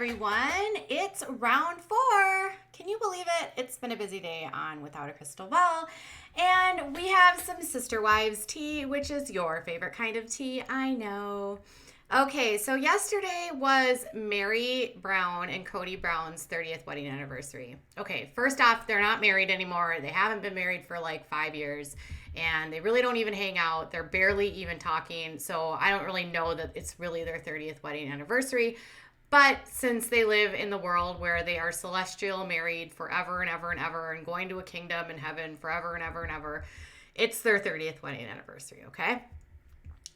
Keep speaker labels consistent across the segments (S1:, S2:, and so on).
S1: everyone. It's round 4. Can you believe it? It's been a busy day on Without a Crystal Ball. And we have some Sister Wives tea, which is your favorite kind of tea, I know. Okay, so yesterday was Meri Brown and Kody Brown's 30th wedding anniversary. Okay, first off, they're not married anymore. They haven't been married for like 5 years, and they really don't even hang out. They're barely even talking, so I don't really know that it's really their 30th wedding anniversary. But since they live in the world where they are celestial, married forever and ever and ever, and going to a kingdom in heaven forever and ever and ever, it's their 30th wedding anniversary, okay?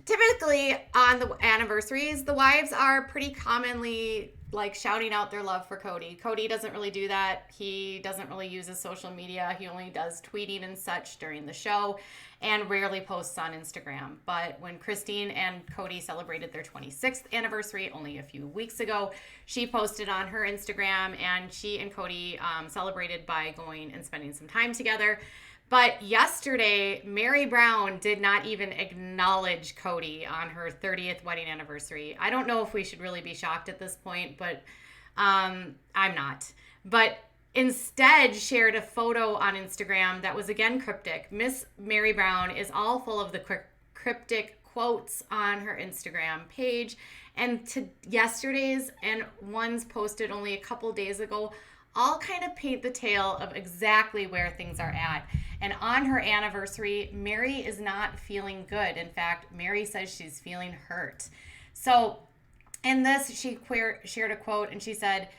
S1: Typically on the anniversaries, the wives are pretty commonly like shouting out their love for Kody. Kody doesn't really do that. He doesn't really use his social media. He only does tweeting and such during the show and rarely posts on Instagram. But when Christine and Kody celebrated their 26th anniversary only a few weeks ago, she posted on her Instagram, and she and Kody celebrated by going and spending some time together. But yesterday, Meri Brown did not even acknowledge Kody on her 30th wedding anniversary. I don't know if we should really be shocked at this point, but I'm not. But instead shared a photo on Instagram that was again cryptic. Miss Meri Brown is all full of the cryptic quotes on her Instagram page. And to yesterday's and ones posted only a couple days ago all kind of paint the tale of exactly where things are at. And on her anniversary, Meri is not feeling good. In fact, Meri says she's feeling hurt. So in this, she shared a quote, and she said,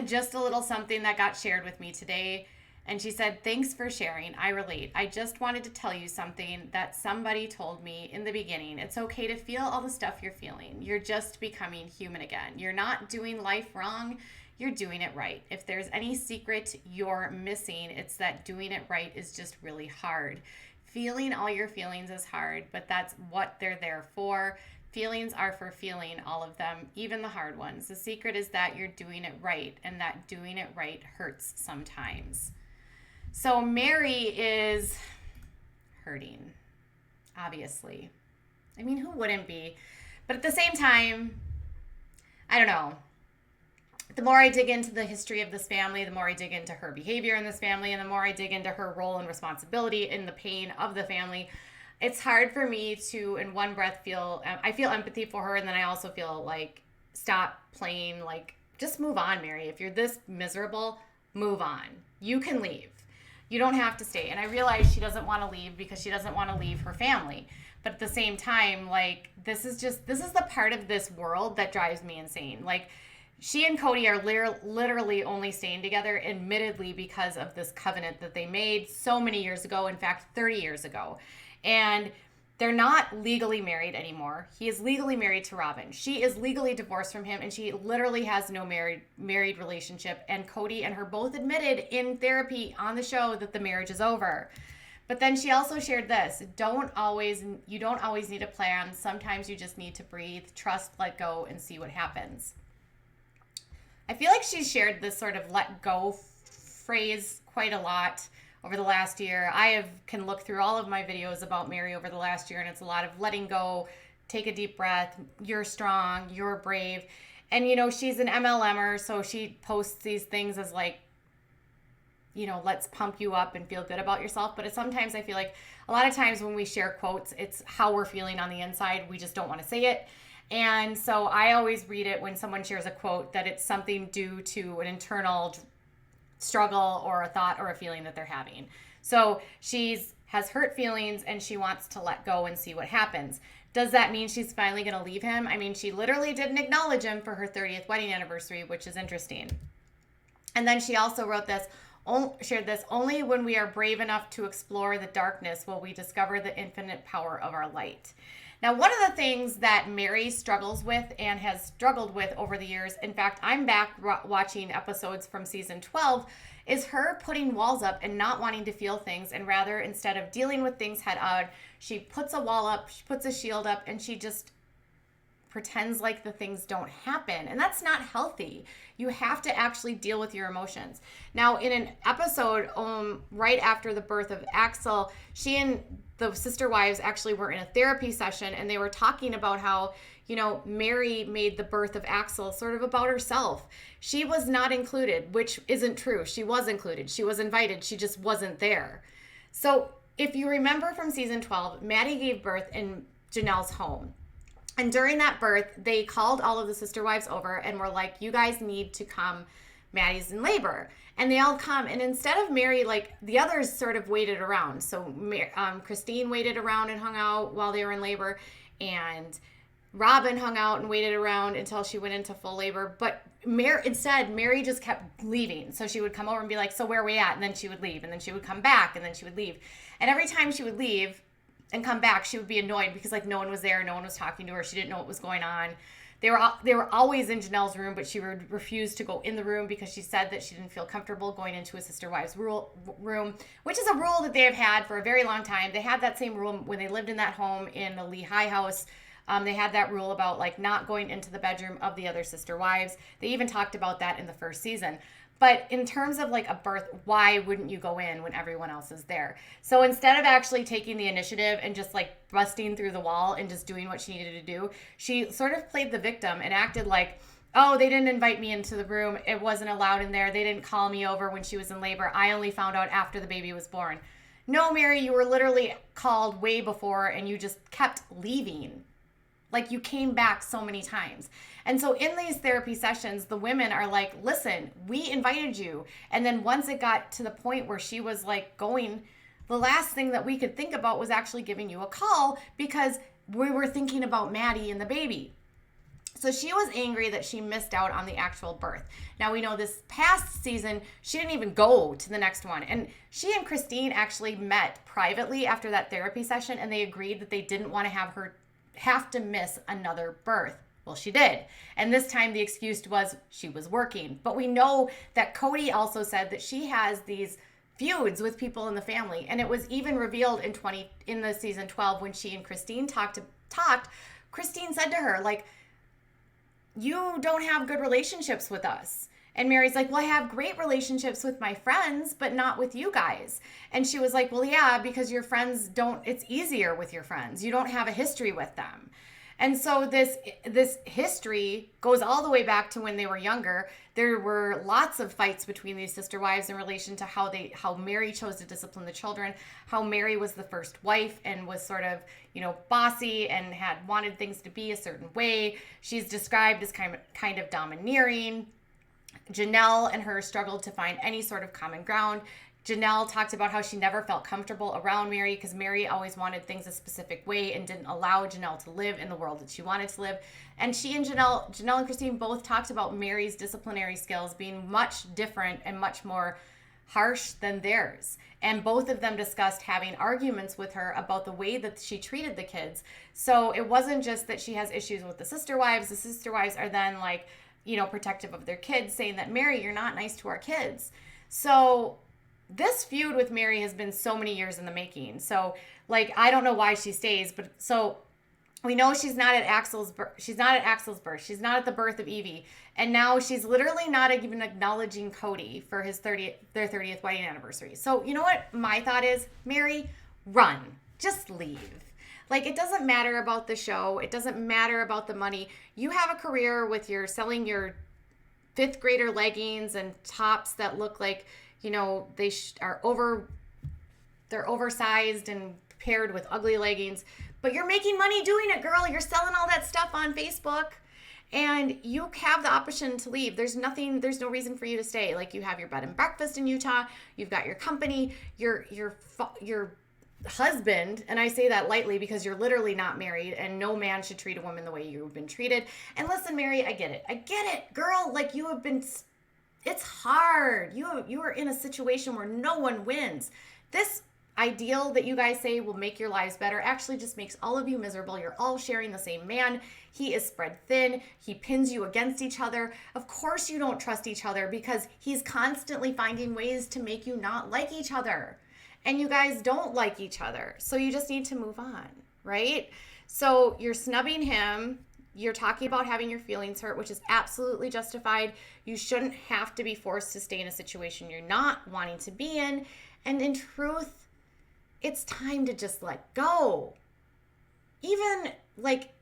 S1: just a little something that got shared with me today. And she said, "Thanks for sharing. I relate. I just wanted to tell you something that somebody told me in the beginning. It's okay to feel all the stuff you're feeling. You're just becoming human again. You're not doing life wrong. You're doing it right. If there's any secret you're missing, it's that doing it right is just really hard. Feeling all your feelings is hard, but that's what they're there for. Feelings are for feeling all of them, even the hard ones. The secret is that you're doing it right, and that doing it right hurts sometimes." So Meri is hurting, obviously. I mean, who wouldn't be? But at the same time, I don't know. The more I dig into the history of this family, the more I dig into her behavior in this family, and the more I dig into her role and responsibility in the pain of the family, it's hard for me to, in one breath, I feel empathy for her, and then I also feel like, stop playing, like, just move on, Meri. If you're this miserable, move on. You can leave. You don't have to stay. And I realize she doesn't want to leave because she doesn't want to leave her family. But at the same time, like, this is the part of this world that drives me insane. Like, she and Kody are literally only staying together, admittedly, because of this covenant that they made so many years ago, in fact, 30 years ago. And they're not legally married anymore. He is legally married to Robin. She is legally divorced from him, and she literally has no married relationship. And Kody and her both admitted in therapy on the show that the marriage is over. But then she also shared this: you don't always need a plan. Sometimes you just need to breathe, trust, let go, and see what happens. I feel like she's shared this sort of let go phrase quite a lot over the last year. I can look through all of my videos about Meri over the last year, and it's a lot of letting go, take a deep breath, you're strong, you're brave. And, you know, she's an MLMer, so she posts these things as like, you know, let's pump you up and feel good about yourself. But sometimes I feel like a lot of times when we share quotes, it's how we're feeling on the inside. We just don't want to say it. And so I always read it when someone shares a quote that it's something due to an internal struggle or a thought or a feeling that they're having. So has hurt feelings, and she wants to let go and see what happens. Does that mean she's finally going to leave him? I mean, she literally didn't acknowledge him for her 30th wedding anniversary, which is interesting. And then she also shared this: only when we are brave enough to explore the darkness will we discover the infinite power of our light. Now, one of the things that Meri struggles with and has struggled with over the years, in fact, I'm back watching episodes from season 12, is her putting walls up and not wanting to feel things. And rather, instead of dealing with things head on, she puts a wall up, she puts a shield up, and she just pretends like the things don't happen. And that's not healthy. You have to actually deal with your emotions. Now, in an episode right after the birth of Axel, she and the sister wives actually were in a therapy session, and they were talking about how, Meri made the birth of Axel sort of about herself. She was not included, which isn't true. She was included. She was invited. She just wasn't there. So if you remember from season 12, Maddie gave birth in Janelle's home. And during that birth, they called all of the sister wives over and were like, you guys need to come. Maddie's in labor. And they all come. And instead of Meri, like the others sort of waited around. So Christine waited around and hung out while they were in labor. And Robin hung out and waited around until she went into full labor. But Meri just kept leaving. So she would come over and be like, so where are we at? And then she would leave. And then she would come back. And then she would leave. And every time she would leave and come back, she would be annoyed because like no one was there. No one was talking to her. She didn't know what was going on. They were always in Janelle's room, but she would refuse to go in the room because she said that she didn't feel comfortable going into a sister wives room, which is a rule that they have had for a very long time. They had that same rule when they lived in that home in the Lehigh house. They had that rule about like not going into the bedroom of the other sister wives. They even talked about that in the first season. But in terms of like a birth, why wouldn't you go in when everyone else is there? So instead of actually taking the initiative and just like busting through the wall and just doing what she needed to do, she sort of played the victim and acted like, oh, they didn't invite me into the room. It wasn't allowed in there. They didn't call me over when she was in labor. I only found out after the baby was born. No, Meri, you were literally called way before and you just kept leaving. Like you came back so many times. And so in these therapy sessions, the women are like, listen, we invited you. And then once it got to the point where she was like going, the last thing that we could think about was actually giving you a call because we were thinking about Maddie and the baby. So she was angry that she missed out on the actual birth. Now we know this past season, she didn't even go to the next one. And she and Christine actually met privately after that therapy session and they agreed that they didn't want to have to miss another birth. Well, she did. And this time the excuse was she was working. But we know that Kody also said that she has these feuds with people in the family. And it was even revealed in the season 12 when she and Christine talked. Christine said to her, like, you don't have good relationships with us. And Meri's like, well, I have great relationships with my friends, but not with you guys. And she was like, well, yeah, because your friends it's easier with your friends. You don't have a history with them. And so this history goes all the way back to when they were younger. There were lots of fights between these sister wives in relation to how Meri chose to discipline the children, how Meri was the first wife and was sort of, bossy and had wanted things to be a certain way. She's described as kind of domineering. Janelle and her struggled to find any sort of common ground. Janelle talked about how she never felt comfortable around Meri because Meri always wanted things a specific way and didn't allow Janelle to live in the world that she wanted to live. And she and Janelle and Christine both talked about Meri's disciplinary skills being much different and much more harsh than theirs. And both of them discussed having arguments with her about the way that she treated the kids. So it wasn't just that she has issues with the sister wives. The sister wives are then like, protective of their kids, saying that, Meri, you're not nice to our kids. So this feud with Meri has been so many years in the making. So, like, I don't know why she stays, but so we know she's not at Axel's birth. She's not at Axel's birth. She's not at the birth of Evie. And now she's literally not even acknowledging Kody for their 30th wedding anniversary. So, you know what my thought is? Meri, run. Just leave. Like, it doesn't matter about the show. It doesn't matter about the money. You have a career with selling your fifth grader leggings and tops that look like, they're oversized and paired with ugly leggings. But you're making money doing it, girl. You're selling all that stuff on Facebook. And you have the option to leave. There's no reason for you to stay. Like, you have your bed and breakfast in Utah. You've got your company. Your husband, and I say that lightly because you're literally not married and no man should treat a woman the way you've been treated. And listen, Meri, I get it, girl. Like, it's hard. You are in a situation where no one wins. This ideal that you guys say will make your lives better actually just makes all of you miserable. You're all sharing the same man. He is spread thin. He pins you against each other. Of course you don't trust each other because he's constantly finding ways to make you not like each other. And you guys don't like each other. So you just need to move on, right? So you're snubbing him. You're talking about having your feelings hurt, which is absolutely justified. You shouldn't have to be forced to stay in a situation you're not wanting to be in. And in truth, it's time to just let go. Even like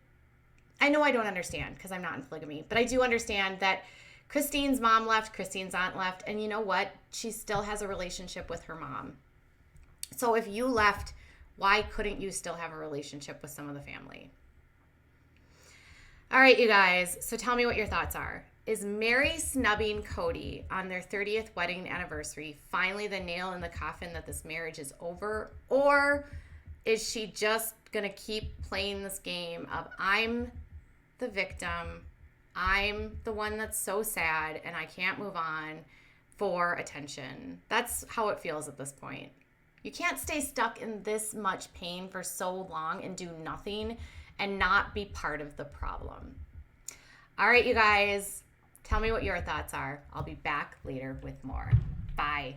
S1: I know I don't understand because I'm not in polygamy, but I do understand that Christine's mom left, Christine's aunt left, and you know what? She still has a relationship with her mom. So if you left, why couldn't you still have a relationship with some of the family? All right, you guys. So tell me what your thoughts are. Is Meri snubbing Kody on their 30th wedding anniversary finally the nail in the coffin that this marriage is over? Or is she just going to keep playing this game of I'm the victim, I'm the one that's so sad and I can't move on for attention? That's how it feels at this point. You can't stay stuck in this much pain for so long and do nothing and not be part of the problem. All right, you guys, tell me what your thoughts are. I'll be back later with more. Bye.